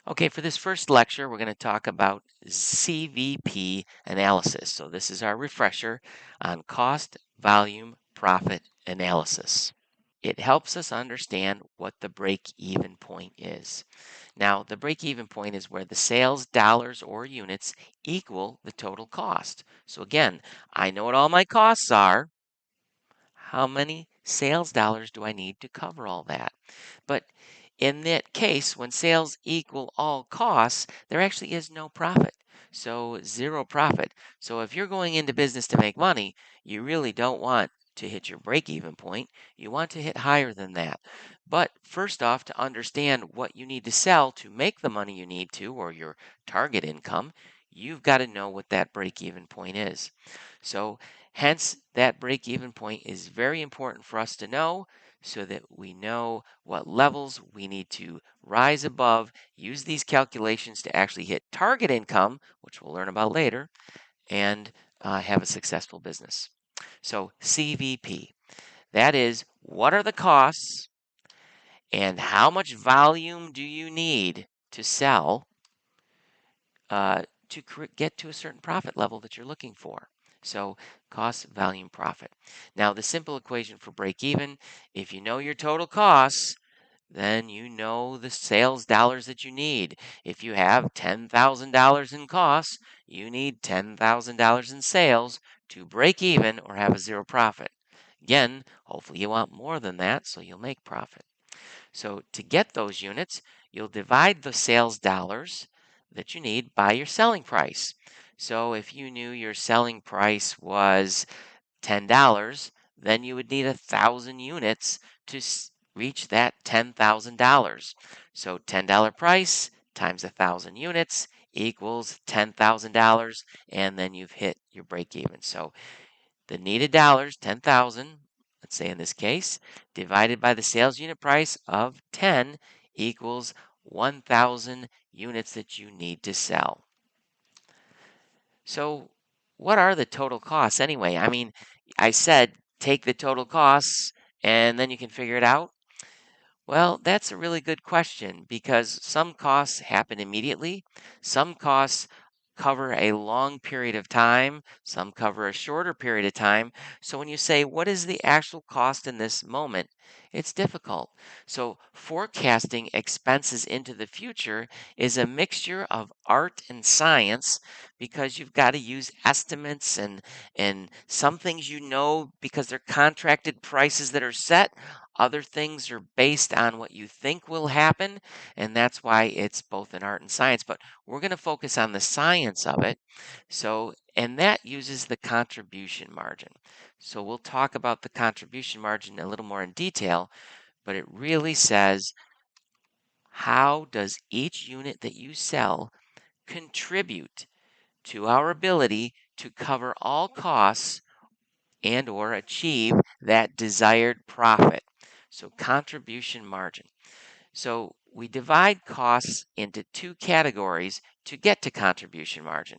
Okay, for this first lecture, we're going to talk about CVP analysis. So this is our refresher on cost, volume, profit analysis. It helps us understand what the break-even point is. Now, the break-even point is where the sales dollars or units equal the total cost. So again, I know what all my costs are. How many sales dollars do I need to cover all that? But in that case, when sales equal all costs, there actually is no profit. So zero profit. So if you're going into business to make money, you really don't want to hit your break even point. You want to hit higher than that. But first off, to understand what you need to sell to make the money you need to, or your target income, you've got to know what that break even point is. So hence that break even point is very important for us to know so that we know what levels we need to rise above, use these calculations to actually hit target income, which we'll learn about later, and have a successful business. So, CVP, that is, what are the costs and how much volume do you need to sell to get to a certain profit level that you're looking for? So, cost, volume, profit. Now, the simple equation for break even, if you know your total costs, then you know the sales dollars that you need. If you have $10,000 in costs, you need $10,000 in sales to break even or have a zero profit. Again, hopefully you want more than that so you'll make profit. So to get those units, you'll divide the sales dollars that you need by your selling price. So if you knew your selling price was $10, then you would need 1,000 units to reach that $10,000. So $10 price times 1,000 units equals $10,000, and then you've hit your break even. So the needed dollars, 10,000, let's say in this case, divided by the sales unit price of 10 equals 1,000 units that you need to sell. So what are the total costs anyway? I mean, I said take the total costs and then you can figure it out. Well, that's a really good question because some costs happen immediately. Some costs cover a long period of time. Some cover a shorter period of time. So when you say, what is the actual cost in this moment? It's difficult. So forecasting expenses into the future is a mixture of art and science because you've got to use estimates and some things you know because they're contracted prices that are set. Other things are based on what you think will happen, and that's why it's both an art and science. But we're going to focus on the science of it. So, and that uses the contribution margin. So we'll talk about the contribution margin a little more in detail, but it really says how does each unit that you sell contribute to our ability to cover all costs and or achieve that desired profit. So contribution margin. So we divide costs into two categories to get to contribution margin.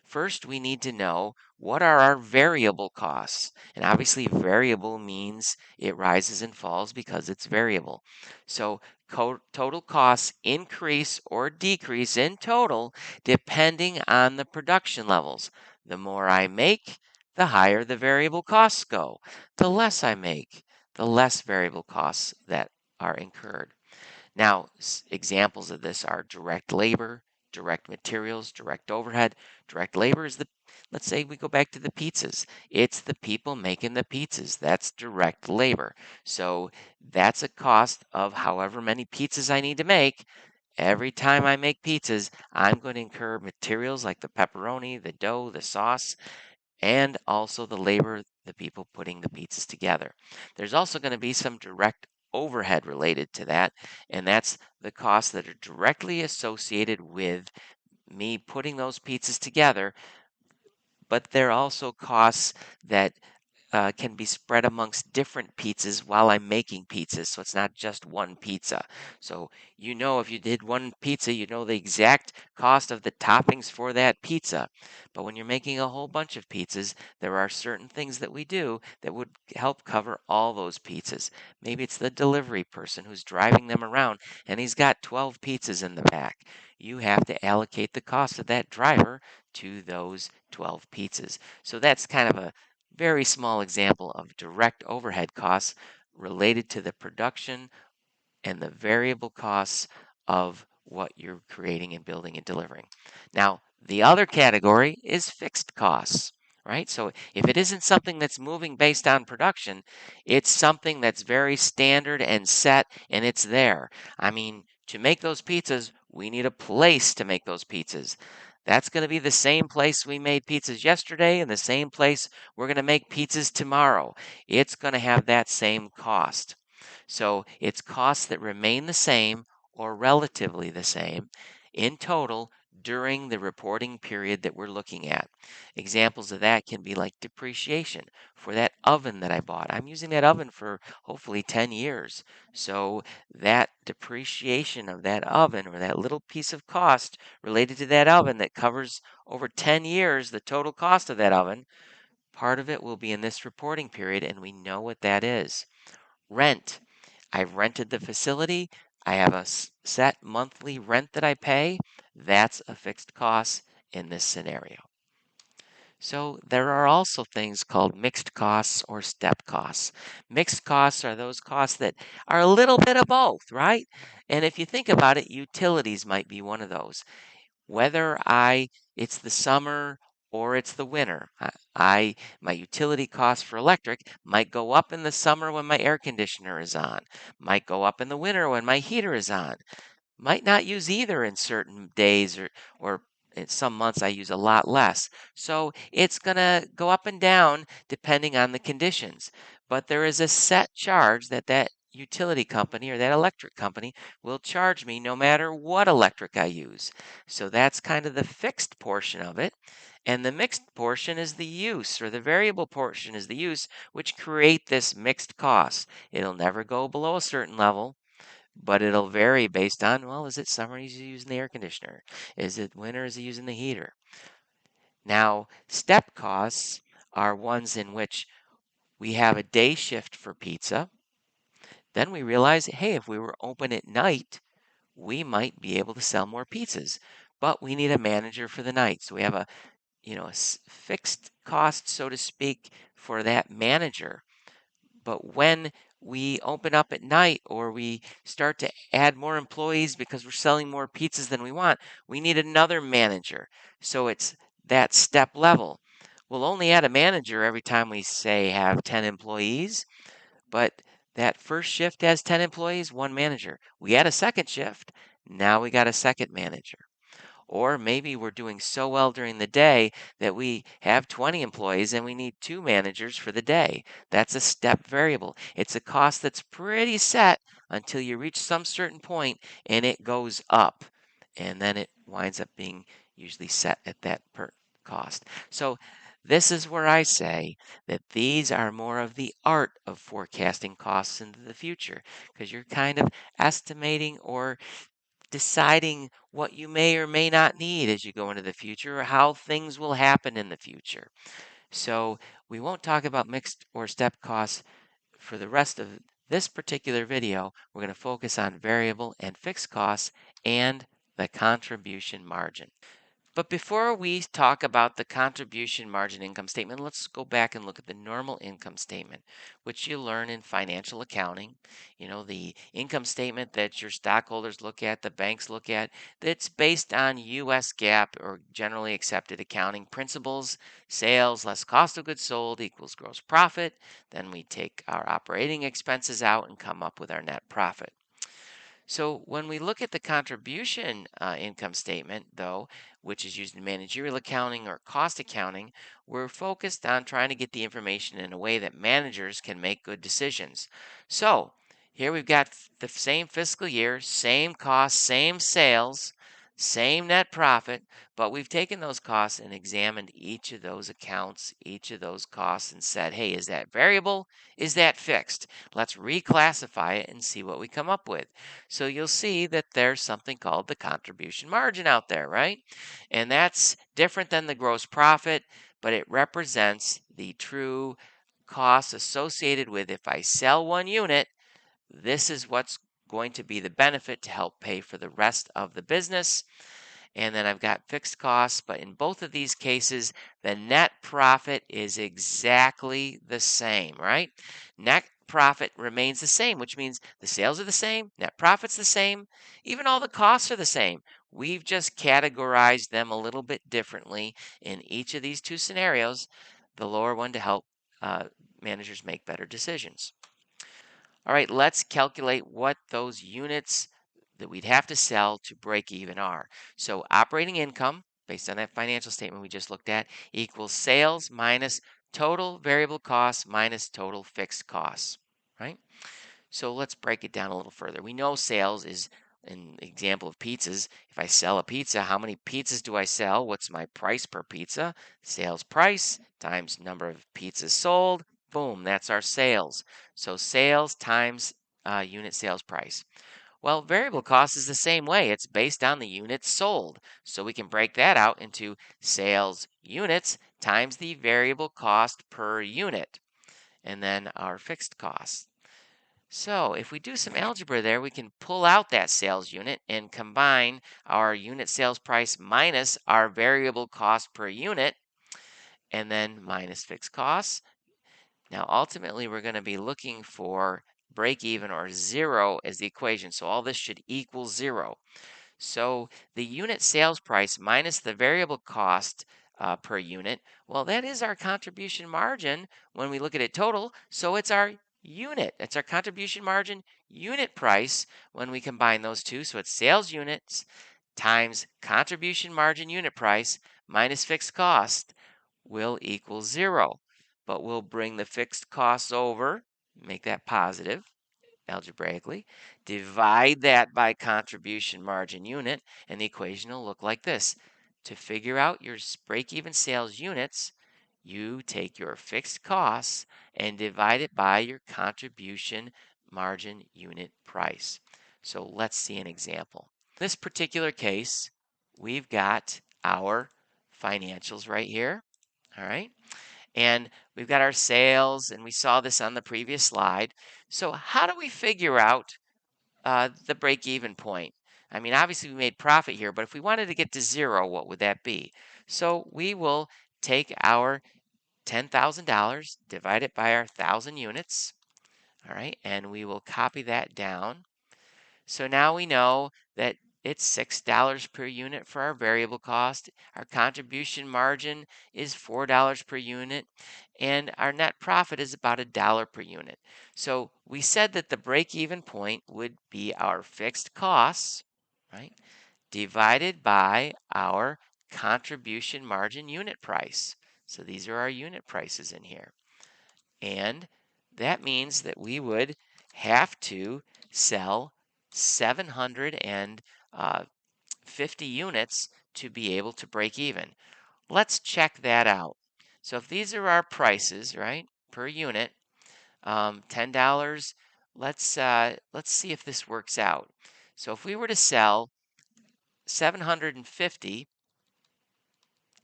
First, we need to know what are our variable costs. And obviously, variable means it rises and falls because it's variable. So total costs increase or decrease in total depending on the production levels. The more I make, the higher the variable costs go. The less I make, the less variable costs that are incurred. Now, examples of this are direct labor, direct materials, direct overhead. Direct labor is let's say we go back to the pizzas. It's the people making the pizzas. That's direct labor. So that's a cost of however many pizzas I need to make. Every time I make pizzas, I'm going to incur materials like the pepperoni, the dough, the sauce, and also the labor, the people putting the pizzas together. There's also going to be some direct overhead related to that, and that's the costs that are directly associated with me putting those pizzas together, but there are also costs that can be spread amongst different pizzas while I'm making pizzas. So it's not just one pizza. So if you did one pizza, you know the exact cost of the toppings for that pizza. But when you're making a whole bunch of pizzas, there are certain things that we do that would help cover all those pizzas. Maybe it's the delivery person who's driving them around and he's got 12 pizzas in the back. You have to allocate the cost of that driver to those 12 pizzas. So that's kind of a very small example of direct overhead costs related to the production and the variable costs of what you're creating and building and delivering. Now, the other category is fixed costs, right? So if it isn't something that's moving based on production, it's something that's very standard and set and it's there. I mean, to make those pizzas, we need a place to make those pizzas. That's going to be the same place we made pizzas yesterday and the same place we're going to make pizzas tomorrow. It's going to have that same cost. So it's costs that remain the same or relatively the same in total during the reporting period that we're looking at. Examples of that can be like depreciation for that oven that I bought. I'm using that oven for hopefully 10 years. So that depreciation of that oven or that little piece of cost related to that oven that covers over 10 years the total cost of that oven, part of it will be in this reporting period and we know what that is. Rent. I've rented the facility. I have a set monthly rent that I pay. That's a fixed cost in this scenario. So there are also things called mixed costs or step costs. Mixed costs are those costs that are a little bit of both, right? And if you think about it, utilities might be one of those. Whether it's the summer or it's the winter, my utility costs for electric might go up in the summer when my air conditioner is on, might go up in the winter when my heater is on. Might not use either in certain days or in some months I use a lot less. So it's going to go up and down depending on the conditions. But there is a set charge that utility company or that electric company will charge me no matter what electric I use. So that's kind of the fixed portion of it. And the mixed portion is the use, or the variable portion is the use, which create this mixed cost. It'll never go below a certain level, but it'll vary based on, well, is it summer he's using the air conditioner? Is it winter is he using the heater? Now, step costs are ones in which we have a day shift for pizza. Then we realize, hey, if we were open at night, we might be able to sell more pizzas, but we need a manager for the night. So we have a fixed cost, so to speak, for that manager. But when we open up at night or we start to add more employees because we're selling more pizzas than we want, we need another manager. So it's that step level. We'll only add a manager every time we say have 10 employees, but that first shift has 10 employees, one manager. We add a second shift, now we got a second manager. Or maybe we're doing so well during the day that we have 20 employees and we need two managers for the day. That's a step variable. It's a cost that's pretty set until you reach some certain point and it goes up. And then it winds up being usually set at that per cost. So this is where I say that these are more of the art of forecasting costs into the future because you're kind of estimating or deciding what you may or may not need as you go into the future or how things will happen in the future. So we won't talk about mixed or step costs for the rest of this particular video. We're going to focus on variable and fixed costs and the contribution margin. But before we talk about the contribution margin income statement, let's go back and look at the normal income statement, which you learn in financial accounting. The income statement that your stockholders look at, the banks look at, that's based on US GAAP or generally accepted accounting principles. Sales less cost of goods sold equals gross profit. Then we take our operating expenses out and come up with our net profit. So when we look at the contribution income statement, though, which is used in managerial accounting or cost accounting, we're focused on trying to get the information in a way that managers can make good decisions. So here we've got the same fiscal year, same cost, same sales, same net profit, but we've taken those costs and examined each of those accounts, each of those costs, and said, hey, is that variable? Is that fixed? Let's reclassify it and see what we come up with. So you'll see that there's something called the contribution margin out there, right? And that's different than the gross profit, but it represents the true costs associated with if I sell one unit, this is what's going to be the benefit to help pay for the rest of the business. And then I've got fixed costs, but in both of these cases, the net profit is exactly the same, right? Net profit remains the same, which means the sales are the same, net profit's the same, even all the costs are the same. We've just categorized them a little bit differently in each of these two scenarios, the lower one to help managers make better decisions. All right, let's calculate what those units that we'd have to sell to break even are. So operating income, based on that financial statement we just looked at, equals sales minus total variable costs minus total fixed costs, right? So let's break it down a little further. We know sales is an example of pizzas. If I sell a pizza, how many pizzas do I sell? What's my price per pizza? Sales price times number of pizzas sold. Boom, that's our sales. So sales times unit sales price. Well, variable cost is the same way. It's based on the units sold. So we can break that out into sales units times the variable cost per unit, and then our fixed costs. So if we do some algebra there, we can pull out that sales unit and combine our unit sales price minus our variable cost per unit, and then minus fixed costs. Now, ultimately, we're going to be looking for break even or zero as the equation. So all this should equal zero. So the unit sales price minus the variable cost per unit, well, that is our contribution margin when we look at it total. So it's our unit. It's our contribution margin unit price when we combine those two. So it's sales units times contribution margin unit price minus fixed cost will equal zero. But we'll bring the fixed costs over, make that positive algebraically, divide that by contribution margin unit, and the equation will look like this. To figure out your break-even sales units, you take your fixed costs and divide it by your contribution margin unit price. So let's see an example. In this particular case, we've got our financials right here. All right. And we've got our sales, and we saw this on the previous slide. So how do we figure out the break-even point? I mean, obviously we made profit here, but if we wanted to get to zero, what would that be? So we will take our $10,000, divide it by our 1,000 units, all right, and we will copy that down. So now we know that it's $6 per unit for our variable cost. Our contribution margin is $4 per unit, and our net profit is about $1 per unit. So we said that the break-even point would be our fixed costs, right, divided by our contribution margin unit price. So these are our unit prices in here. And that means that we would have to sell 750 units to be able to break even. Let's check that out. So if these are our prices, right, per unit, $10. Let's see if this works out. So if we were to sell 750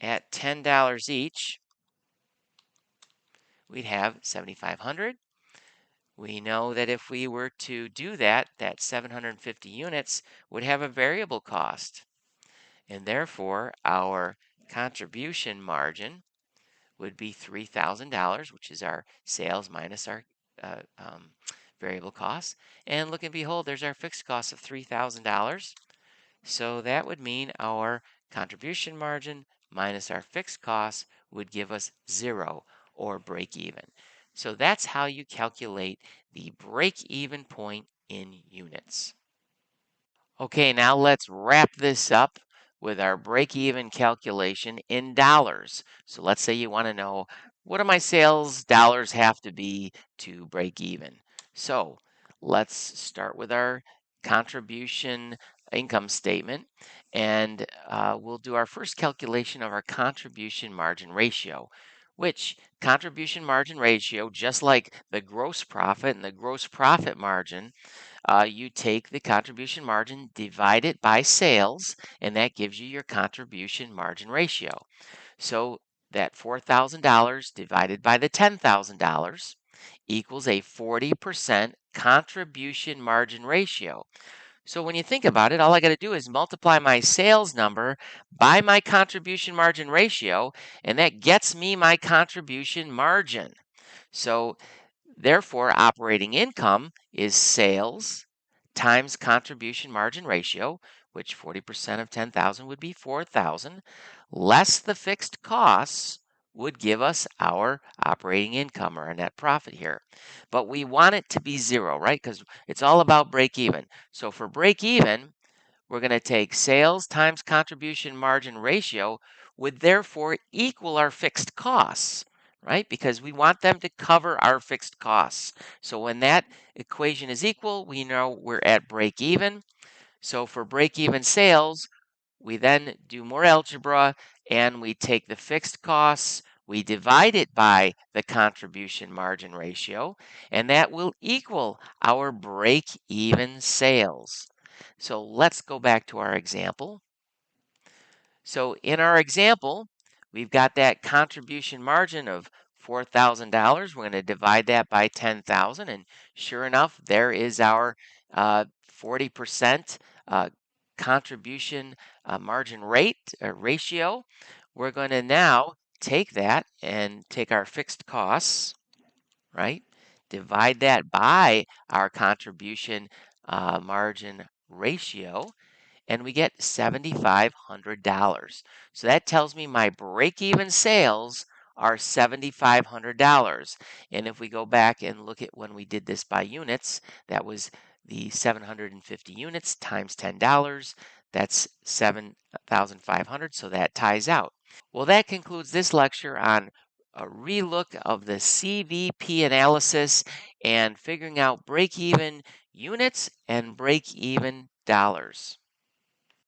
at $10 each, we'd have 7,500. We know that if we were to do that, that 750 units would have a variable cost. And therefore, our contribution margin would be $3,000, which is our sales minus our uh, um, variable costs. And look and behold, there's our fixed cost of $3,000. So that would mean our contribution margin minus our fixed costs would give us zero or break even. So that's how you calculate the break even point in units. Okay, now let's wrap this up with our break even calculation in dollars. So let's say you want to know, what do my sales dollars have to be to break even? So let's start with our contribution income statement, and we'll do our first calculation of our contribution margin ratio, which contribution margin ratio, just like the gross profit and the gross profit margin, you take the contribution margin, divide it by sales, and that gives you your contribution margin ratio. So that $4,000 divided by the $10,000 equals a 40% contribution margin ratio. So when you think about it, all I got to do is multiply my sales number by my contribution margin ratio, and that gets me my contribution margin. So therefore, operating income is sales times contribution margin ratio, which 40% of 10,000 would be 4,000, less the fixed costs would give us our operating income or a net profit here. But we want it to be zero, right? Because it's all about break even. So for break even, we're going to take sales times contribution margin ratio would therefore equal our fixed costs, right? Because we want them to cover our fixed costs. So when that equation is equal, we know we're at break even. So for break even sales, we then do more algebra and we take the fixed costs, we divide it by the contribution margin ratio, and that will equal our break even sales. So let's go back to our example. So in our example, we've got that contribution margin of $4,000. We're going to divide that by 10,000, and sure enough, there is our 40% contribution margin rate ratio. We're going to now take that and take our fixed costs, right? Divide that by our contribution margin ratio, and we get $7,500. So that tells me my break-even sales are $7,500. And if we go back and look at when we did this by units, that was the 750 units times $10. That's 7,500, so that ties out. Well, that concludes this lecture on a relook of the CVP analysis and figuring out break-even units and break-even dollars.